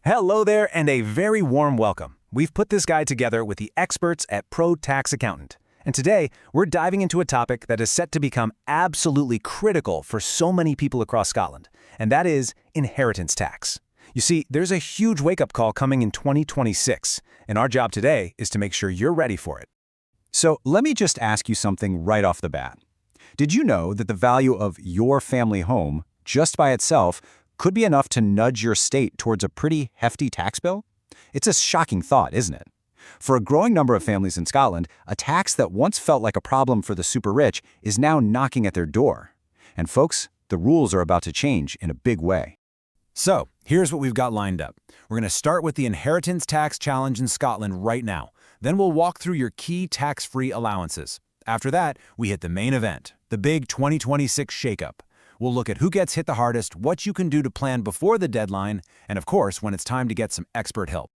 Hello there and a very warm welcome. We've put this guide together with the experts at Pro Tax Accountant. And today, we're diving into a topic that is set to become absolutely critical for so many people across Scotland, and that is inheritance tax. You see, there's a huge wake-up call coming in 2026, and our job today is to make sure you're ready for it. So let me just ask you something right off the bat. Did you know that the value of your family home, just by itself, could be enough to nudge your state towards a pretty hefty tax bill? It's a shocking thought, isn't it? For a growing number of families in Scotland, a tax that once felt like a problem for the super rich is now knocking at their door. And folks, the rules are about to change in a big way. So, here's what we've got lined up. We're going to start with the inheritance tax challenge in Scotland right now. Then we'll walk through your key tax-free allowances. After that, we hit the main event, the big 2026 shakeup. We'll look at who gets hit the hardest, what you can do to plan before the deadline, and of course, when it's time to get some expert help.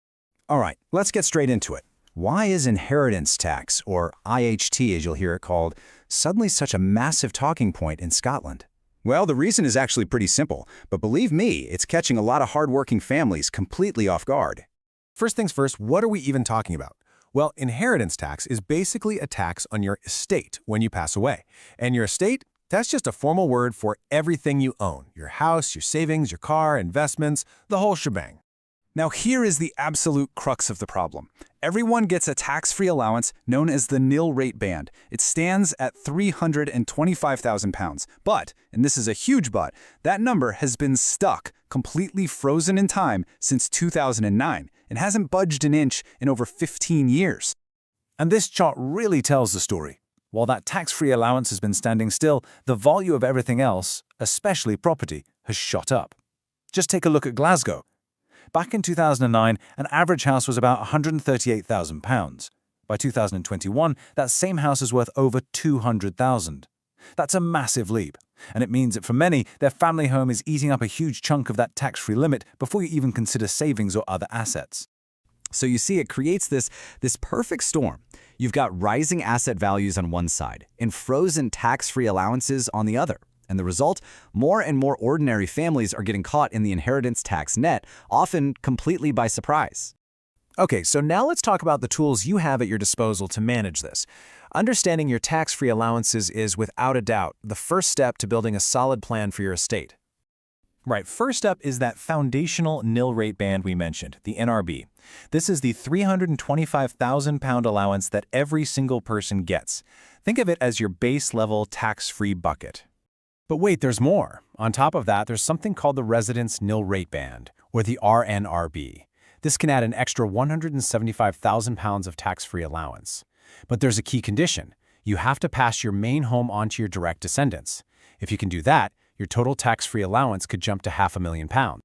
All right, let's get straight into it. Why is inheritance tax, or IHT as you'll hear it called, suddenly such a massive talking point in Scotland? Well, the reason is actually pretty simple, but believe me, it's catching a lot of hardworking families completely off guard. First things first, what are we even talking about? Well, inheritance tax is basically a tax on your estate when you pass away. And your estate, that's just a formal word for everything you own, your house, your savings, your car, investments, the whole shebang. Now here is the absolute crux of the problem. Everyone gets a tax-free allowance known as the nil rate band. It stands at £325,000. But, and this is a huge but, that number has been stuck, completely frozen in time since 2009 and hasn't budged an inch in over 15 years. And this chart really tells the story. While that tax-free allowance has been standing still, the value of everything else, especially property, has shot up. Just take a look at Glasgow. Back in 2009, an average house was about £138,000. By 2021, that same house is worth over £200,000. That's a massive leap, and it means that for many, their family home is eating up a huge chunk of that tax-free limit before you even consider savings or other assets. So you see, it creates this perfect storm. You've got rising asset values on one side and frozen tax-free allowances on the other. And the result? More and more ordinary families are getting caught in the inheritance tax net, often completely by surprise. Okay, so now let's talk about the tools you have at your disposal to manage this. Understanding your tax-free allowances is, without a doubt, the first step to building a solid plan for your estate. Right, first up is that foundational nil rate band we mentioned, the NRB. This is the £325,000 allowance that every single person gets. Think of it as your base level tax-free bucket. But wait, there's more. On top of that, there's something called the Residence Nil Rate Band, or the RNRB. This can add an extra £175,000 of tax-free allowance. But there's a key condition. You have to pass your main home on to your direct descendants. If you can do that, your total tax-free allowance could jump to £500,000.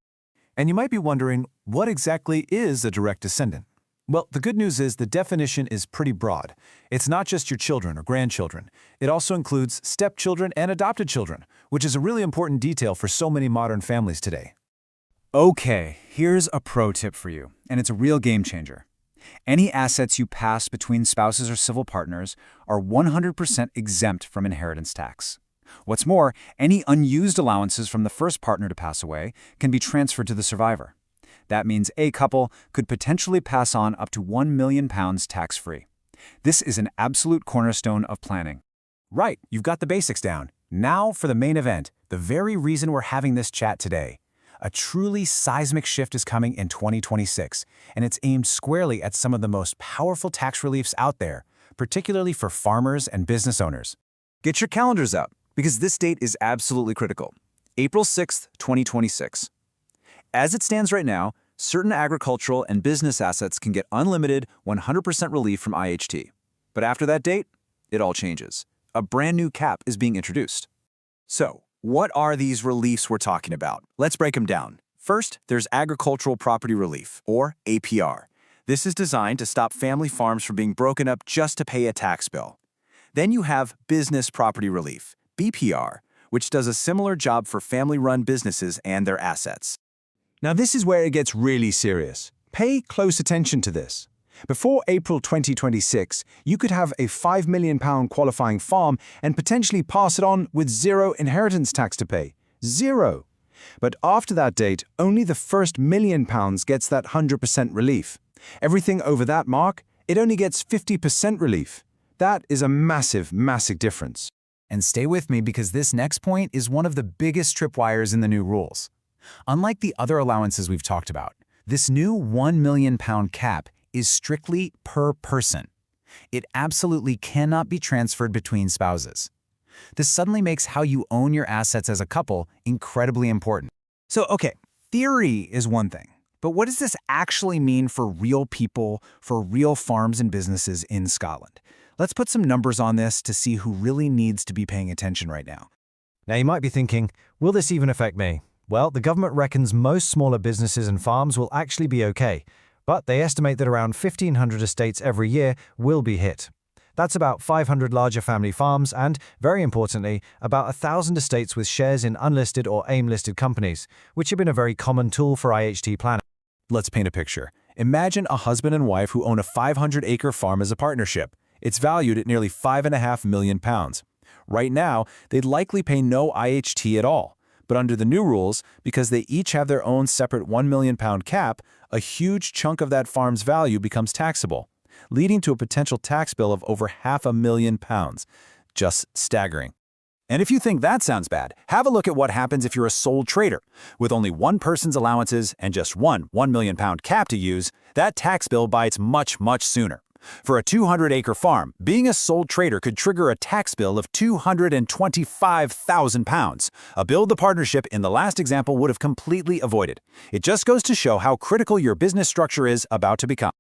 And you might be wondering, what exactly is a direct descendant? Well, the good news is the definition is pretty broad. It's not just your children or grandchildren. It also includes stepchildren and adopted children, which is a really important detail for so many modern families today. Okay, here's a pro tip for you, and it's a real game changer. Any assets you pass between spouses or civil partners are 100% exempt from inheritance tax. What's more, any unused allowances from the first partner to pass away can be transferred to the survivor. That means a couple could potentially pass on up to £1 million tax-free. This is an absolute cornerstone of planning. Right, you've got the basics down. Now for the main event, the very reason we're having this chat today. A truly seismic shift is coming in 2026, and it's aimed squarely at some of the most powerful tax reliefs out there, particularly for farmers and business owners. Get your calendars out, because this date is absolutely critical. April 6th, 2026. As it stands right now, certain agricultural and business assets can get unlimited 100% relief from IHT. But after that date, it all changes. A brand new cap is being introduced. So, what are these reliefs we're talking about? Let's break them down. First, there's agricultural property relief, or APR. This is designed to stop family farms from being broken up just to pay a tax bill. Then you have business property relief, BPR, which does a similar job for family-run businesses and their assets. Now this is where it gets really serious. Pay close attention to this. Before April 2026, you could have a £5 million qualifying farm and potentially pass it on with zero inheritance tax to pay. Zero. But after that date, only the first £1 million gets that 100% relief. Everything over that mark, it only gets 50% relief. That is a massive, massive difference. And stay with me because this next point is one of the biggest tripwires in the new rules. Unlike the other allowances we've talked about, this new £1 million cap is strictly per person. It absolutely cannot be transferred between spouses. This suddenly makes how you own your assets as a couple incredibly important. So, okay, theory is one thing, but what does this actually mean for real people, for real farms and businesses in Scotland? Let's put some numbers on this to see who really needs to be paying attention right now. Now you might be thinking, will this even affect me? Well, the government reckons most smaller businesses and farms will actually be okay, but they estimate that around 1,500 estates every year will be hit. That's about 500 larger family farms and, very importantly, about 1,000 estates with shares in unlisted or AIM-listed companies, which have been a very common tool for IHT planning. Let's paint a picture. Imagine a husband and wife who own a 500-acre farm as a partnership. It's valued at nearly £5.5 million. Right now, they'd likely pay no IHT at all. But under the new rules, because they each have their own separate £1 million cap, a huge chunk of that farm's value becomes taxable, leading to a potential tax bill of over £500,000. Just staggering. And if you think that sounds bad, have a look at what happens if you're a sole trader. With only one person's allowances and just one £1 million cap to use, that tax bill bites much, much sooner. For a 200-acre farm, being a sole trader could trigger a tax bill of £225,000, a bill the partnership in the last example would have completely avoided. It just goes to show how critical your business structure is about to become.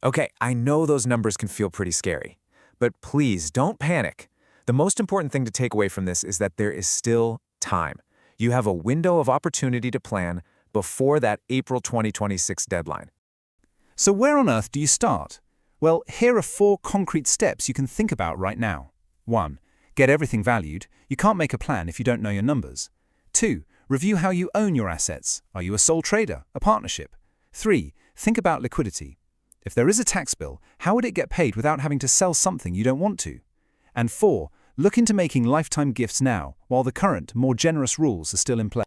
Okay, I know those numbers can feel pretty scary, but please don't panic. The most important thing to take away from this is that there is still time. You have a window of opportunity to plan before that April 2026 deadline. So where on earth do you start? Well, here are 4 concrete steps you can think about right now. 1. Get everything valued. You can't make a plan if you don't know your numbers. 2. Review how you own your assets. Are you a sole trader, a partnership? 3. Think about liquidity. If there is a tax bill, how would it get paid without having to sell something you don't want to? And 4. Look into making lifetime gifts now, while the current, more generous rules are still in place.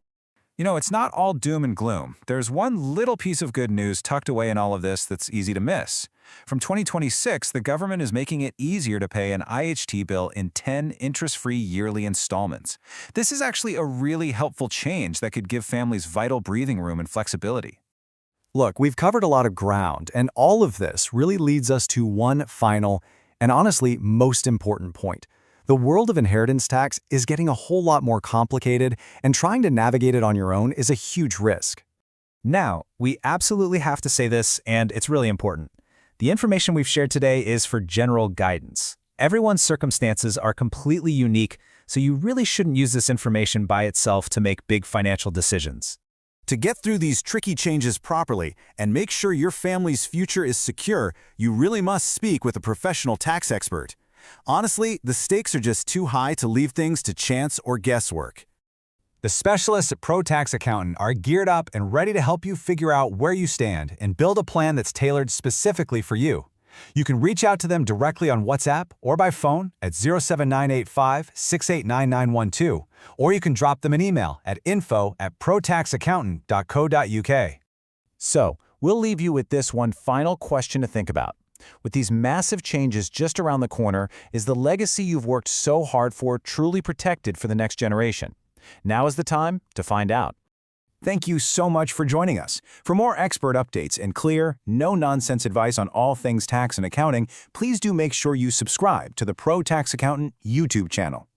You know, it's not all doom and gloom. There's one little piece of good news tucked away in all of this that's easy to miss. From 2026, the government is making it easier to pay an IHT bill in 10 interest-free yearly installments. This is actually a really helpful change that could give families vital breathing room and flexibility. Look, we've covered a lot of ground, and all of this really leads us to one final, and honestly, most important point. The world of inheritance tax is getting a whole lot more complicated, and trying to navigate it on your own is a huge risk. Now, we absolutely have to say this, and it's really important. The information we've shared today is for general guidance. Everyone's circumstances are completely unique, so you really shouldn't use this information by itself to make big financial decisions. To get through these tricky changes properly and make sure your family's future is secure, you really must speak with a professional tax expert. Honestly, the stakes are just too high to leave things to chance or guesswork. The specialists at Pro Tax Accountant are geared up and ready to help you figure out where you stand and build a plan that's tailored specifically for you. You can reach out to them directly on WhatsApp or by phone at 07985 689912, or you can drop them an email at info@protaxaccountant.co.uk. So, we'll leave you with this one final question to think about. With these massive changes just around the corner, is the legacy you've worked so hard for truly protected for the next generation? Now is the time to find out. Thank you so much for joining us. For more expert updates and clear, no-nonsense advice on all things tax and accounting, please do make sure you subscribe to the Pro Tax Accountant YouTube channel.